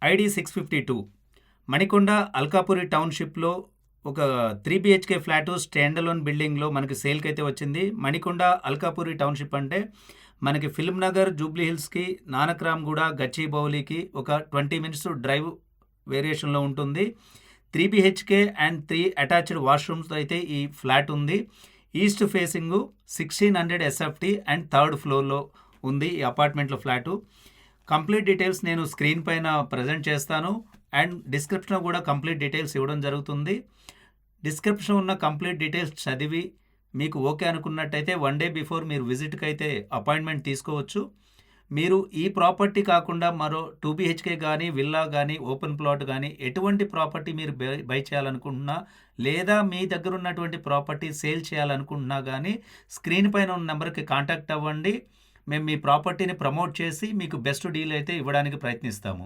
ID 652 Manikonda Alkapuri టౌన్షిప్లో ఒక 3 BHK flat stand alone బిల్డింగ్లో మనకి సేల్కి అయితే వచ్చింది. మణికొండ అల్కాపురి టౌన్షిప్ అంటే మనకి ఫిల్మ్ నగర్, జూబ్లీ హిల్స్కి, నానక్రామ్గూడ, గచ్చిబౌలికి ఒక 20 మినిట్స్ డ్రైవ్ వేరియేషన్లో ఉంటుంది. 3 బిహెచ్కే అండ్ 3 అటాచ్డ్ వాష్రూమ్స్తో అయితే ఈ ఫ్లాట్ ఉంది. East facing 1600 SFT and 3rd ఫ్లోర్లో ఉంది ఈ అపార్ట్మెంట్లో ఫ్లాటు. కంప్లీట్ డీటెయిల్స్ నేను స్క్రీన్ పైన ప్రజెంట్ చేస్తాను అండ్ డిస్క్రిప్షన్లో కూడా కంప్లీట్ డీటెయిల్స్ ఇవ్వడం జరుగుతుంది. డిస్క్రిప్షన్ ఉన్న కంప్లీట్ డీటెయిల్స్ చదివి మీకు ఓకే అనుకున్నట్టయితే 1 డే బిఫోర్ మీరు విజిట్కి అయితే అపాయింట్మెంట్ తీసుకోవచ్చు. మీరు ఈ ప్రాపర్టీ కాకుండా మరో 2 బిహెచ్కే కానీ, విల్లా కానీ, ఓపెన్ ప్లాట్ కానీ ఎటువంటి ప్రాపర్టీ మీరు బై చేయాలనుకుంటున్నా, లేదా మీ దగ్గర ఉన్నటువంటి ప్రాపర్టీ సేల్ చేయాలనుకుంటున్నా కానీ స్క్రీన్ పైన ఉన్న నెంబర్కి కాంటాక్ట్ అవ్వండి. మేము మీ ప్రాపర్టీని ప్రమోట్ చేసి మీకు బెస్ట్ డీల్ అయితే ఇవ్వడానికి ప్రయత్నిస్తాము.